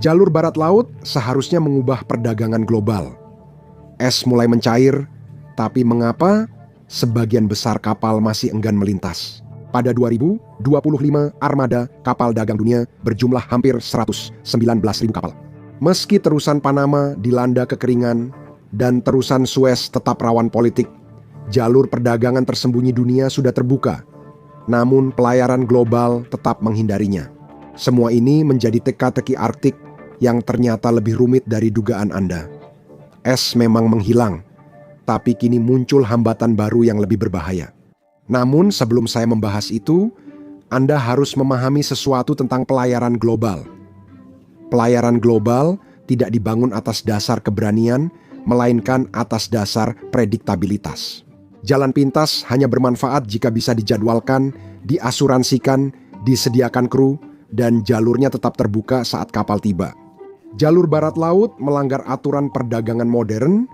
Jalur barat laut seharusnya mengubah perdagangan global. Es mulai mencair, tapi mengapa sebagian besar kapal masih enggan melintas? Pada 2025, armada kapal dagang dunia berjumlah hampir 119.000 kapal. Meski terusan Panama dilanda kekeringan dan terusan Suez tetap rawan politik, jalur perdagangan tersembunyi dunia sudah terbuka. Namun pelayaran global tetap menghindarinya. Semua ini menjadi teka-teki Arktik yang ternyata lebih rumit dari dugaan Anda. Es memang menghilang, tapi kini muncul hambatan baru yang lebih berbahaya. Namun sebelum saya membahas itu, Anda harus memahami sesuatu tentang pelayaran global. Pelayaran global tidak dibangun atas dasar keberanian, melainkan atas dasar prediktabilitas. Jalan pintas hanya bermanfaat jika bisa dijadwalkan, diasuransikan, disediakan kru, dan jalurnya tetap terbuka saat kapal tiba. Jalur barat laut melanggar aturan perdagangan modern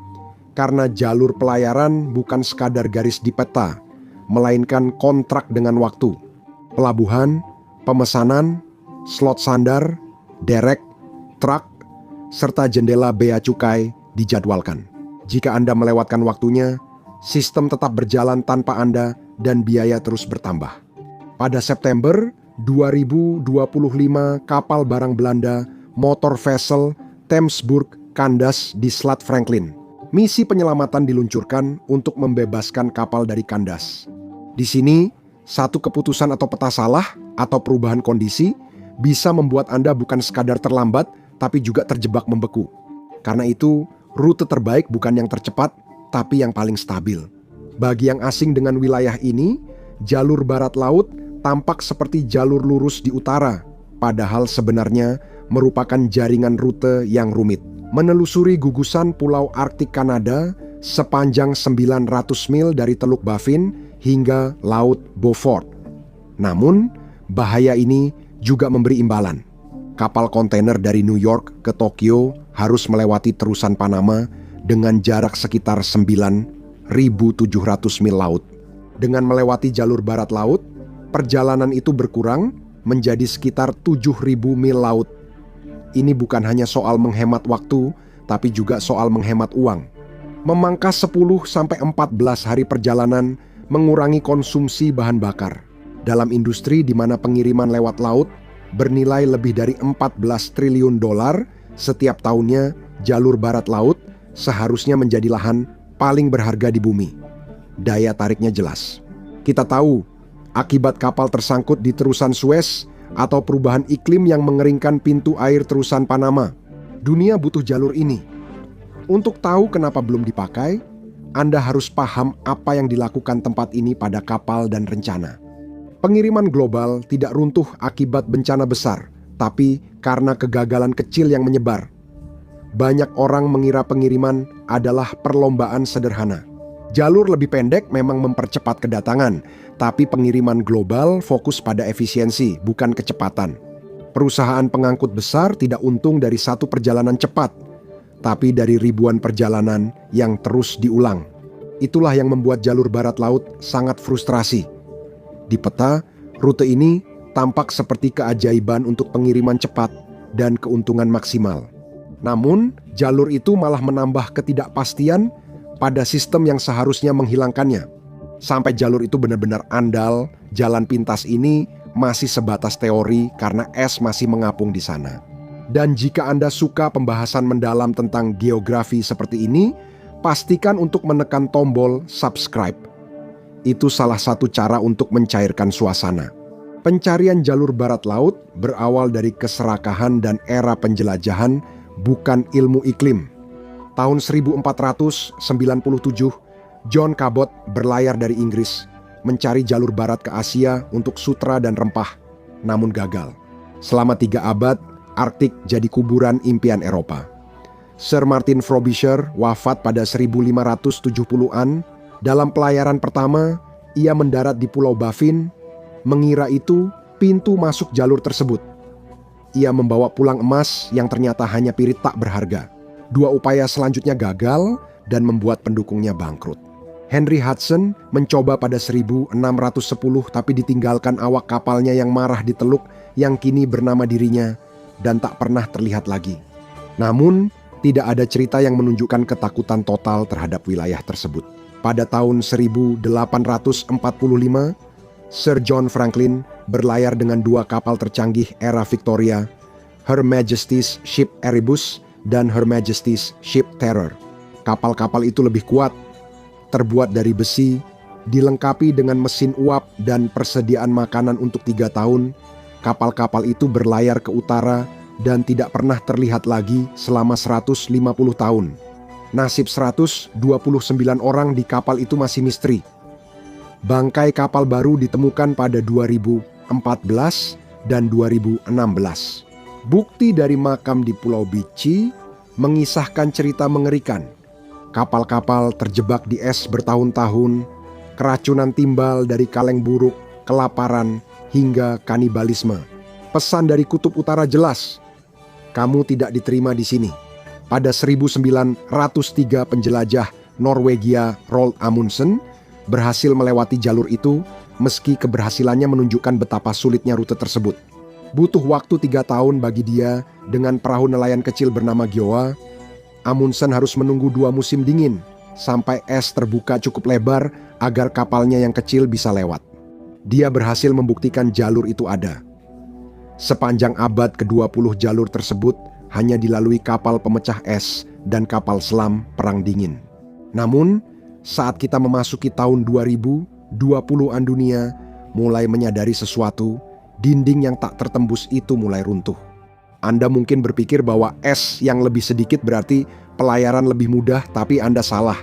karena jalur pelayaran bukan sekadar garis di peta, melainkan kontrak dengan waktu. Pelabuhan, pemesanan, slot sandar, derek, truk, serta jendela bea cukai dijadwalkan. Jika Anda melewatkan waktunya, sistem tetap berjalan tanpa Anda dan biaya terus bertambah. Pada September 2025, kapal barang Belanda motor vessel Thamesburg kandas di Selat Franklin. Misi penyelamatan diluncurkan untuk membebaskan kapal dari kandas. Di sini, satu keputusan atau peta salah atau perubahan kondisi bisa membuat Anda bukan sekadar terlambat, tapi juga terjebak membeku. Karena itu, rute terbaik bukan yang tercepat, tapi yang paling stabil. Bagi yang asing dengan wilayah ini, jalur barat laut tampak seperti jalur lurus di utara, padahal sebenarnya merupakan jaringan rute yang rumit. Menelusuri gugusan pulau Arktik Kanada sepanjang 900 mil dari Teluk Baffin hingga Laut Beaufort. Namun, bahaya ini juga memberi imbalan. Kapal kontainer dari New York ke Tokyo harus melewati terusan Panama dengan jarak sekitar 9.700 mil laut. Dengan melewati jalur barat laut, perjalanan itu berkurang menjadi sekitar 7.000 mil laut. Ini bukan hanya soal menghemat waktu, tapi juga soal menghemat uang. Memangkas 10-14 hari perjalanan mengurangi konsumsi bahan bakar. Dalam industri di mana pengiriman lewat laut bernilai lebih dari 14 triliun dolar setiap tahunnya, jalur barat laut seharusnya menjadi lahan paling berharga di bumi. Daya tariknya jelas. Kita tahu, akibat kapal tersangkut di terusan Suez atau perubahan iklim yang mengeringkan pintu air terusan Panama. Dunia butuh jalur ini. Untuk tahu kenapa belum dipakai, Anda harus paham apa yang dilakukan tempat ini pada kapal dan rencana. Pengiriman global tidak runtuh akibat bencana besar, tapi karena kegagalan kecil yang menyebar. Banyak orang mengira pengiriman adalah perlombaan sederhana. Jalur lebih pendek memang mempercepat kedatangan, tapi pengiriman global fokus pada efisiensi, bukan kecepatan. Perusahaan pengangkut besar tidak untung dari satu perjalanan cepat, tapi dari ribuan perjalanan yang terus diulang. Itulah yang membuat jalur barat laut sangat frustrasi. Di peta, rute ini tampak seperti keajaiban untuk pengiriman cepat dan keuntungan maksimal. Namun, jalur itu malah menambah ketidakpastian pada sistem yang seharusnya menghilangkannya. Sampai jalur itu benar-benar andal, jalan pintas ini masih sebatas teori karena es masih mengapung di sana. Dan jika Anda suka pembahasan mendalam tentang geografi seperti ini, pastikan untuk menekan tombol subscribe. Itu salah satu cara untuk mencairkan suasana. Pencarian jalur barat laut berawal dari keserakahan dan era penjelajahan, bukan ilmu iklim. Tahun 1497, John Cabot berlayar dari Inggris, mencari jalur barat ke Asia untuk sutra dan rempah, namun gagal. Selama 3 abad, Arktik jadi kuburan impian Eropa. Sir Martin Frobisher wafat pada 1570-an. Dalam pelayaran pertama, ia mendarat di Pulau Baffin, mengira itu pintu masuk jalur tersebut. Ia membawa pulang emas yang ternyata hanya pirit tak berharga. 2 upaya selanjutnya gagal dan membuat pendukungnya bangkrut. Henry Hudson mencoba pada 1610 tapi ditinggalkan awak kapalnya yang marah di teluk yang kini bernama dirinya dan tak pernah terlihat lagi. Namun, tidak ada cerita yang menunjukkan ketakutan total terhadap wilayah tersebut. Pada tahun 1845, Sir John Franklin berlayar dengan 2 kapal tercanggih era Victoria, Her Majesty's Ship Erebus dan Her Majesty's Ship Terror. Kapal-kapal itu lebih kuat, terbuat dari besi, dilengkapi dengan mesin uap dan persediaan makanan untuk 3 tahun. Kapal-kapal itu berlayar ke utara dan tidak pernah terlihat lagi selama 150 tahun. Nasib 129 orang di kapal itu masih misteri. Bangkai kapal baru ditemukan pada 2014 dan 2016. Bukti dari makam di Pulau Beechey mengisahkan cerita mengerikan. Kapal-kapal terjebak di es bertahun-tahun, keracunan timbal dari kaleng buruk, kelaparan, hingga kanibalisme. Pesan dari Kutub Utara jelas, kamu tidak diterima di sini. Pada 1903 penjelajah Norwegia Roald Amundsen berhasil melewati jalur itu meski keberhasilannya menunjukkan betapa sulitnya rute tersebut. Butuh waktu 3 tahun bagi dia dengan perahu nelayan kecil bernama Gioa. Amundsen harus menunggu 2 musim dingin sampai es terbuka cukup lebar agar kapalnya yang kecil bisa lewat. Dia berhasil membuktikan jalur itu ada. Sepanjang abad ke-20 jalur tersebut hanya dilalui kapal pemecah es dan kapal selam perang dingin. Namun, saat kita memasuki tahun 2020-an dunia mulai menyadari sesuatu, dinding yang tak tertembus itu mulai runtuh. Anda mungkin berpikir bahwa es yang lebih sedikit berarti pelayaran lebih mudah, tapi Anda salah.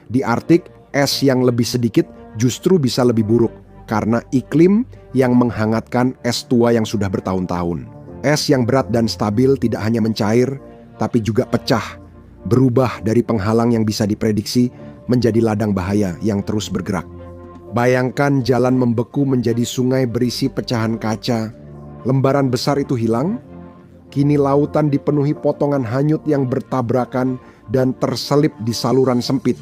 Di Arktik, es yang lebih sedikit justru bisa lebih buruk karena iklim yang menghangatkan es tua yang sudah bertahun-tahun. Es yang berat dan stabil tidak hanya mencair, tapi juga pecah, berubah dari penghalang yang bisa diprediksi menjadi ladang bahaya yang terus bergerak. Bayangkan jalan membeku menjadi sungai berisi pecahan kaca. Lembaran besar itu hilang. Kini lautan dipenuhi potongan hanyut yang bertabrakan dan terselip di saluran sempit.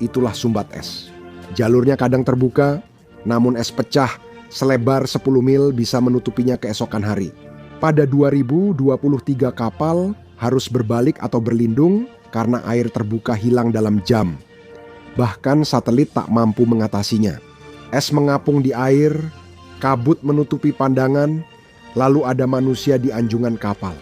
Itulah sumbat es. Jalurnya kadang terbuka, namun es pecah selebar 10 mil bisa menutupinya keesokan hari. Pada 2023 kapal harus berbalik atau berlindung karena air terbuka hilang dalam jam. Bahkan satelit tak mampu mengatasinya. Es mengapung di air, kabut menutupi pandangan, lalu ada manusia di anjungan kapal.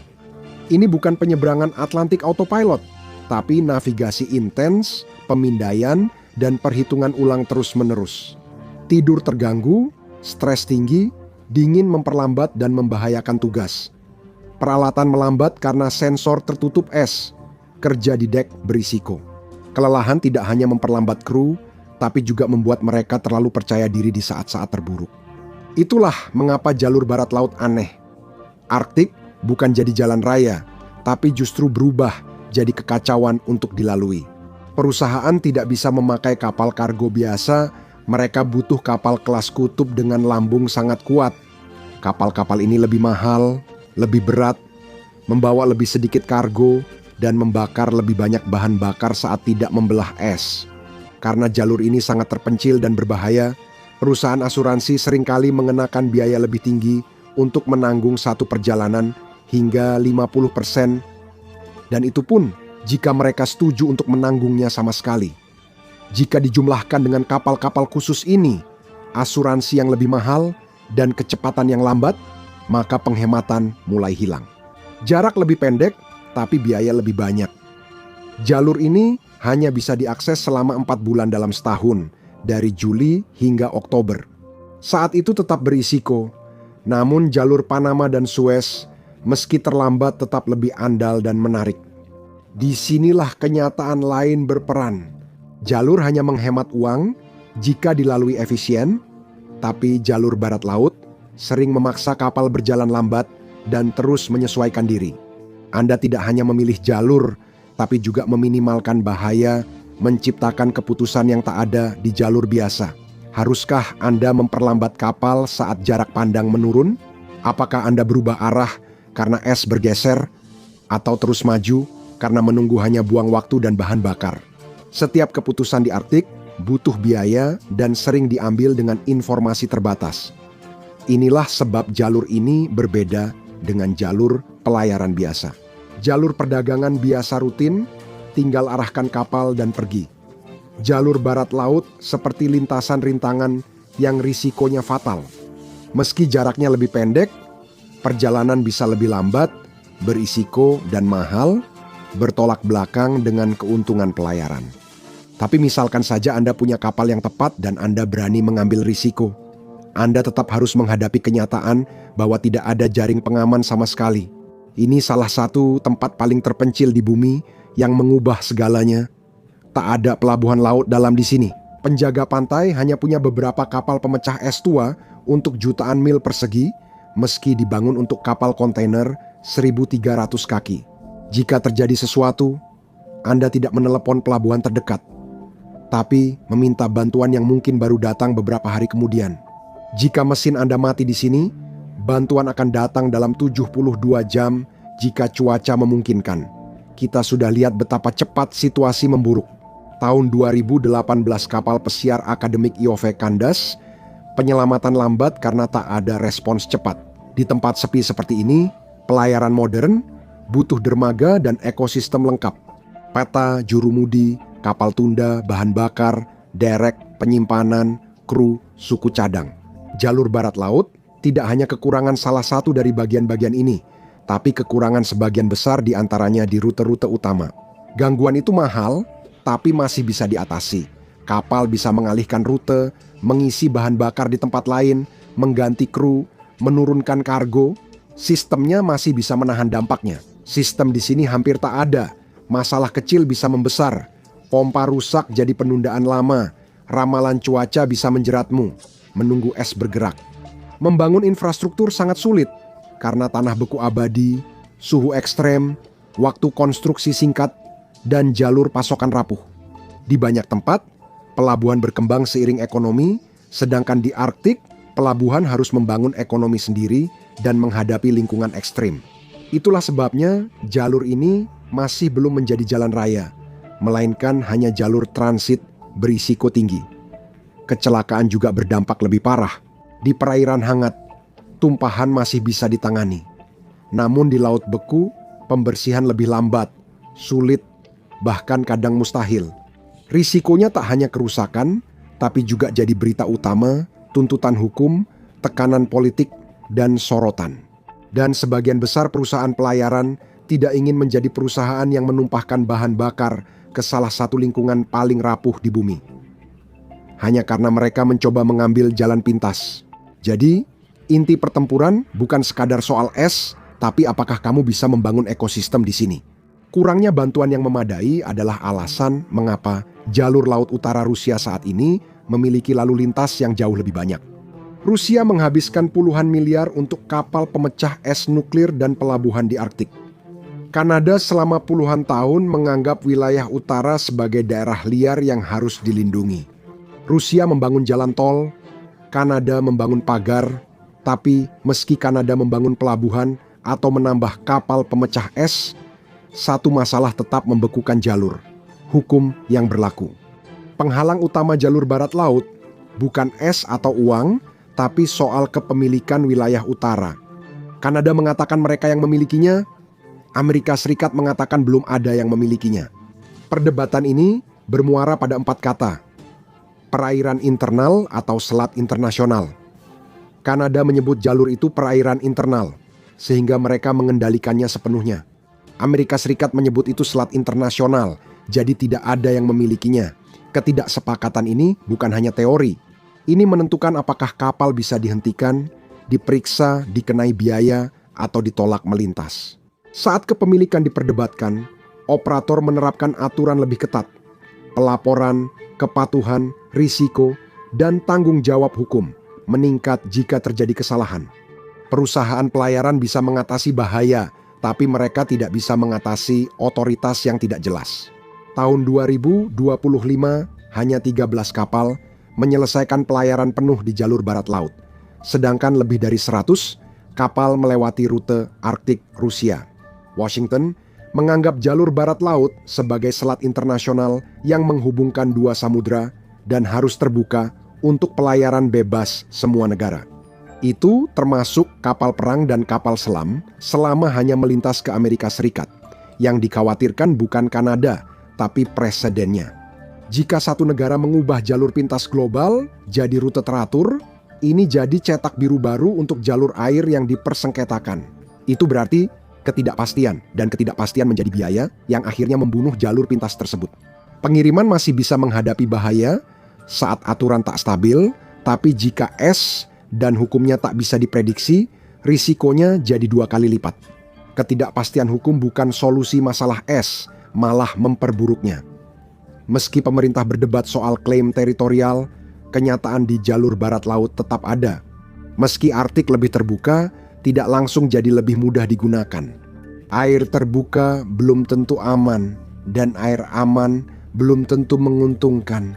Ini bukan penyeberangan Atlantik autopilot, tapi navigasi intens, pemindaian, dan perhitungan ulang terus-menerus. Tidur terganggu, stres tinggi, dingin memperlambat dan membahayakan tugas. Peralatan melambat karena sensor tertutup es. Kerja di dek berisiko. Kelelahan tidak hanya memperlambat kru, tapi juga membuat mereka terlalu percaya diri di saat-saat terburuk. Itulah mengapa jalur barat laut aneh. Arktik bukan jadi jalan raya, tapi justru berubah jadi kekacauan untuk dilalui. Perusahaan tidak bisa memakai kapal kargo biasa, mereka butuh kapal kelas kutub dengan lambung sangat kuat. Kapal-kapal ini lebih mahal, lebih berat, membawa lebih sedikit kargo, dan membakar lebih banyak bahan bakar saat tidak membelah es. Karena jalur ini sangat terpencil dan berbahaya, perusahaan asuransi seringkali mengenakan biaya lebih tinggi untuk menanggung satu perjalanan hingga 50%, dan itu pun jika mereka setuju untuk menanggungnya sama sekali. Jika dijumlahkan dengan kapal-kapal khusus ini, asuransi yang lebih mahal, dan kecepatan yang lambat, maka penghematan mulai hilang. Jarak lebih pendek, tapi biaya lebih banyak. Jalur ini hanya bisa diakses selama 4 bulan dalam setahun, dari Juli hingga Oktober. Saat itu tetap berisiko, namun jalur Panama dan Suez, meski terlambat tetap lebih andal dan menarik. Disinilah kenyataan lain berperan. Jalur hanya menghemat uang jika dilalui efisien, tapi jalur barat laut sering memaksa kapal berjalan lambat dan terus menyesuaikan diri. Anda tidak hanya memilih jalur, tapi juga meminimalkan bahaya, menciptakan keputusan yang tak ada di jalur biasa. Haruskah Anda memperlambat kapal saat jarak pandang menurun? Apakah Anda berubah arah karena es bergeser? Atau terus maju karena menunggu hanya buang waktu dan bahan bakar? Setiap keputusan di Arktik butuh biaya dan sering diambil dengan informasi terbatas. Inilah sebab jalur ini berbeda dengan jalur pelayaran biasa. Jalur perdagangan biasa rutin, tinggal arahkan kapal dan pergi. Jalur barat laut seperti lintasan rintangan yang risikonya fatal. Meski jaraknya lebih pendek, perjalanan bisa lebih lambat, berisiko dan mahal, bertolak belakang dengan keuntungan pelayaran. Tapi misalkan saja Anda punya kapal yang tepat dan Anda berani mengambil risiko. Anda tetap harus menghadapi kenyataan bahwa tidak ada jaring pengaman sama sekali. Ini salah satu tempat paling terpencil di bumi yang mengubah segalanya. Tak ada pelabuhan laut dalam di sini. Penjaga pantai hanya punya beberapa kapal pemecah es tua untuk jutaan mil persegi, meski dibangun untuk kapal kontainer 1.300 kaki. Jika terjadi sesuatu, Anda tidak menelepon pelabuhan terdekat, tapi meminta bantuan yang mungkin baru datang beberapa hari kemudian. Jika mesin Anda mati di sini, bantuan akan datang dalam 72 jam jika cuaca memungkinkan. Kita sudah lihat betapa cepat situasi memburuk. Tahun 2018 kapal pesiar akademik IOV kandas, penyelamatan lambat karena tak ada respons cepat. Di tempat sepi seperti ini, pelayaran modern butuh dermaga dan ekosistem lengkap. Peta, jurumudi, kapal tunda, bahan bakar, derek, penyimpanan, kru, suku cadang. Jalur barat laut tidak hanya kekurangan salah satu dari bagian-bagian ini, tapi kekurangan sebagian besar di antaranya di rute-rute utama. Gangguan itu mahal, tapi masih bisa diatasi. Kapal bisa mengalihkan rute, mengisi bahan bakar di tempat lain, mengganti kru, menurunkan kargo. Sistemnya masih bisa menahan dampaknya. Sistem di sini hampir tak ada. Masalah kecil bisa membesar. Pompa rusak jadi penundaan lama. Ramalan cuaca bisa menjeratmu. Menunggu es bergerak. Membangun infrastruktur sangat sulit karena tanah beku abadi, suhu ekstrem, waktu konstruksi singkat, dan jalur pasokan rapuh. Di banyak tempat, pelabuhan berkembang seiring ekonomi, sedangkan di Arktik, pelabuhan harus membangun ekonomi sendiri dan menghadapi lingkungan ekstrim. Itulah sebabnya jalur ini masih belum menjadi jalan raya, melainkan hanya jalur transit berisiko tinggi. Kecelakaan juga berdampak lebih parah. Di perairan hangat, tumpahan masih bisa ditangani. Namun di laut beku, pembersihan lebih lambat, sulit, bahkan kadang mustahil. Risikonya tak hanya kerusakan, tapi juga jadi berita utama, tuntutan hukum, tekanan politik, dan sorotan. Dan sebagian besar perusahaan pelayaran tidak ingin menjadi perusahaan yang menumpahkan bahan bakar ke salah satu lingkungan paling rapuh di bumi. Hanya karena mereka mencoba mengambil jalan pintas. Jadi, inti pertempuran bukan sekadar soal es, tapi apakah kamu bisa membangun ekosistem di sini. Kurangnya bantuan yang memadai adalah alasan mengapa jalur laut utara Rusia saat ini memiliki lalu lintas yang jauh lebih banyak. Rusia menghabiskan puluhan miliar untuk kapal pemecah es nuklir dan pelabuhan di Arktik. Kanada selama puluhan tahun menganggap wilayah utara sebagai daerah liar yang harus dilindungi. Rusia membangun jalan tol, Kanada membangun pagar, tapi meski Kanada membangun pelabuhan atau menambah kapal pemecah es, satu masalah tetap membekukan jalur, hukum yang berlaku. Penghalang utama jalur barat laut bukan es atau uang, tapi soal kepemilikan wilayah utara. Kanada mengatakan mereka yang memilikinya, Amerika Serikat mengatakan belum ada yang memilikinya. Perdebatan ini bermuara pada 4 kata. Perairan internal atau selat internasional. Kanada menyebut jalur itu perairan internal, sehingga mereka mengendalikannya sepenuhnya. Amerika Serikat menyebut itu selat internasional, jadi tidak ada yang memilikinya. Ketidaksepakatan ini bukan hanya teori. Ini menentukan apakah kapal bisa dihentikan, diperiksa, dikenai biaya, atau ditolak melintas. Saat kepemilikan diperdebatkan, operator menerapkan aturan lebih ketat. Pelaporan, kepatuhan, risiko, dan tanggung jawab hukum meningkat jika terjadi kesalahan. Perusahaan pelayaran bisa mengatasi bahaya, tapi mereka tidak bisa mengatasi otoritas yang tidak jelas. Tahun 2025, hanya 13 kapal menyelesaikan pelayaran penuh di jalur barat laut. Sedangkan lebih dari 100 kapal melewati rute Arktik Rusia. Washington menganggap jalur barat laut sebagai selat internasional yang menghubungkan 2 samudra dan harus terbuka untuk pelayaran bebas semua negara. Itu termasuk kapal perang dan kapal selam selama hanya melintas ke Amerika Serikat. Yang dikhawatirkan bukan Kanada, tapi presidennya. Jika satu negara mengubah jalur pintas global jadi rute teratur, ini jadi cetak biru baru untuk jalur air yang dipersengketakan. Itu berarti ketidakpastian, dan ketidakpastian menjadi biaya yang akhirnya membunuh jalur pintas tersebut. Pengiriman masih bisa menghadapi bahaya saat aturan tak stabil, tapi jika es dan hukumnya tak bisa diprediksi, risikonya jadi 2 kali lipat. Ketidakpastian hukum bukan solusi masalah es, malah memperburuknya. Meski pemerintah berdebat soal klaim teritorial, kenyataan di jalur barat laut tetap ada. Meski Arktik lebih terbuka, tidak langsung jadi lebih mudah digunakan. Air terbuka belum tentu aman, dan air aman belum tentu menguntungkan.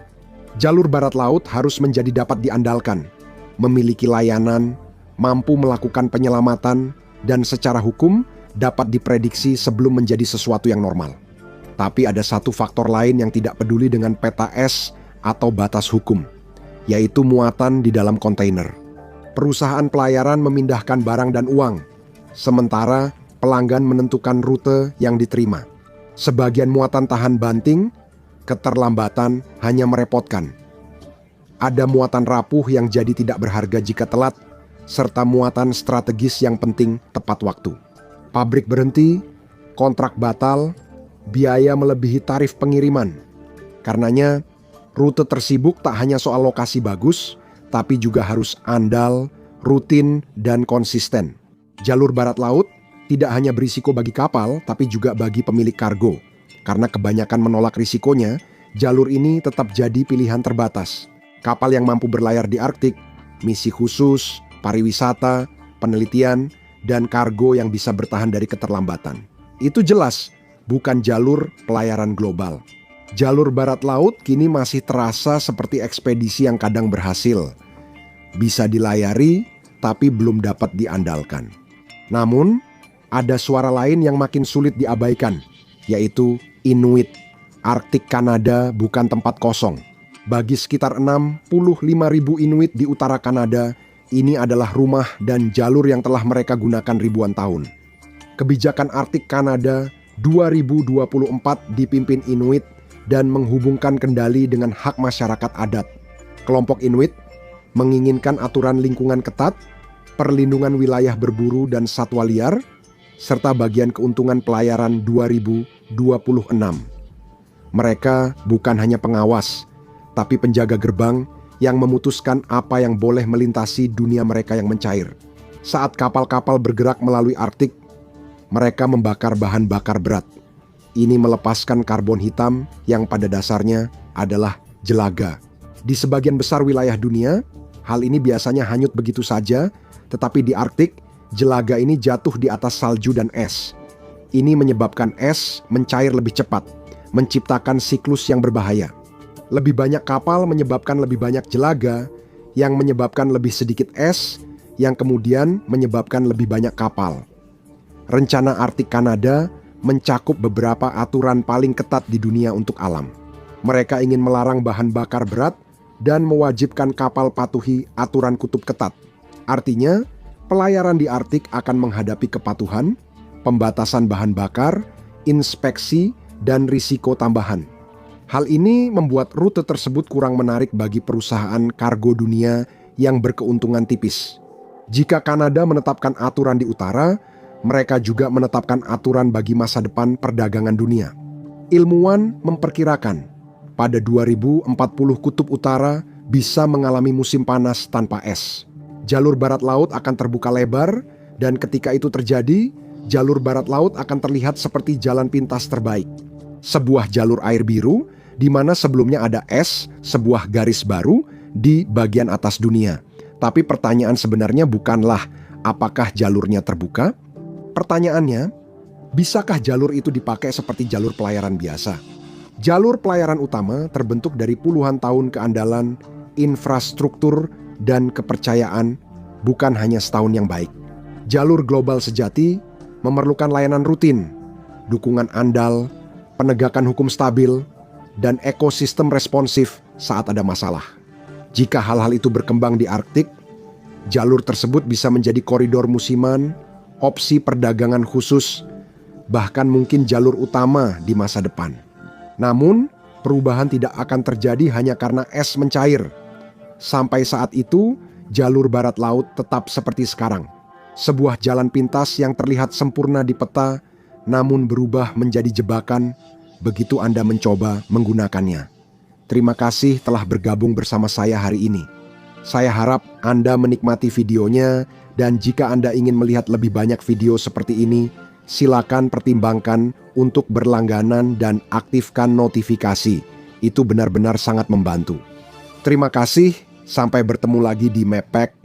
Jalur barat laut harus menjadi dapat diandalkan, memiliki layanan, mampu melakukan penyelamatan, dan secara hukum dapat diprediksi sebelum menjadi sesuatu yang normal. Tapi ada satu faktor lain yang tidak peduli dengan peta es atau batas hukum, yaitu muatan di dalam kontainer. Perusahaan pelayaran memindahkan barang dan uang, sementara pelanggan menentukan rute yang diterima. Sebagian muatan tahan banting, keterlambatan hanya merepotkan. Ada muatan rapuh yang jadi tidak berharga jika telat, serta muatan strategis yang penting tepat waktu. Pabrik berhenti, kontrak batal, biaya melebihi tarif pengiriman. Karenanya, rute tersibuk tak hanya soal lokasi bagus, tapi juga harus andal, rutin, dan konsisten. Jalur barat laut tidak hanya berisiko bagi kapal, tapi juga bagi pemilik kargo. Karena kebanyakan menolak risikonya, jalur ini tetap jadi pilihan terbatas. Kapal yang mampu berlayar di Arktik, misi khusus, pariwisata, penelitian, dan kargo yang bisa bertahan dari keterlambatan. Itu jelas bukan jalur pelayaran global. Jalur barat laut kini masih terasa seperti ekspedisi yang kadang berhasil. Bisa dilayari, tapi belum dapat diandalkan. Namun, ada suara lain yang makin sulit diabaikan, yaitu Inuit. Arktik Kanada bukan tempat kosong. Bagi sekitar 65.000 Inuit di utara Kanada, ini adalah rumah dan jalur yang telah mereka gunakan ribuan tahun. Kebijakan Arktik Kanada 2024 dipimpin Inuit dan menghubungkan kendali dengan hak masyarakat adat. Kelompok Inuit menginginkan aturan lingkungan ketat, perlindungan wilayah berburu dan satwa liar, serta bagian keuntungan pelayaran 2026. Mereka bukan hanya pengawas, tapi penjaga gerbang yang memutuskan apa yang boleh melintasi dunia mereka yang mencair. Saat kapal-kapal bergerak melalui Arktik, mereka membakar bahan bakar berat. Ini melepaskan karbon hitam yang pada dasarnya adalah jelaga. Di sebagian besar wilayah dunia, hal ini biasanya hanyut begitu saja, tetapi di Arktik, jelaga ini jatuh di atas salju dan es. Ini menyebabkan es mencair lebih cepat, menciptakan siklus yang berbahaya. Lebih banyak kapal menyebabkan lebih banyak jelaga, yang menyebabkan lebih sedikit es, yang kemudian menyebabkan lebih banyak kapal. Rencana Arktik Kanada mencakup beberapa aturan paling ketat di dunia untuk alam. Mereka ingin melarang bahan bakar berat dan mewajibkan kapal patuhi aturan kutub ketat. Artinya, pelayaran di Arktik akan menghadapi kepatuhan, pembatasan bahan bakar, inspeksi, dan risiko tambahan. Hal ini membuat rute tersebut kurang menarik bagi perusahaan kargo dunia yang berkeuntungan tipis. Jika Kanada menetapkan aturan di utara, mereka juga menetapkan aturan bagi masa depan perdagangan dunia. Ilmuwan memperkirakan pada 2040 kutub utara bisa mengalami musim panas tanpa es. Jalur barat laut akan terbuka lebar, dan ketika itu terjadi, jalur barat laut akan terlihat seperti jalan pintas terbaik. Sebuah jalur air biru di mana sebelumnya ada es, sebuah garis baru di bagian atas dunia. Tapi pertanyaan sebenarnya bukanlah apakah jalurnya terbuka. Pertanyaannya, bisakah jalur itu dipakai seperti jalur pelayaran biasa? Jalur pelayaran utama terbentuk dari puluhan tahun keandalan, infrastruktur, dan kepercayaan, bukan hanya setahun yang baik. Jalur global sejati memerlukan layanan rutin, dukungan andal, penegakan hukum stabil, dan ekosistem responsif saat ada masalah. Jika hal-hal itu berkembang di Arktik, Jalur tersebut bisa menjadi koridor musiman, opsi perdagangan khusus, bahkan mungkin jalur utama di masa depan. Namun, perubahan tidak akan terjadi hanya karena es mencair. Sampai saat itu, jalur barat laut tetap seperti sekarang. Sebuah jalan pintas yang terlihat sempurna di peta, namun berubah menjadi jebakan begitu Anda mencoba menggunakannya. Terima kasih telah bergabung bersama saya hari ini. Saya harap Anda menikmati videonya, dan jika Anda ingin melihat lebih banyak video seperti ini, silakan pertimbangkan untuk berlangganan dan aktifkan notifikasi. Itu benar-benar sangat membantu. Terima kasih, sampai bertemu lagi di Mappack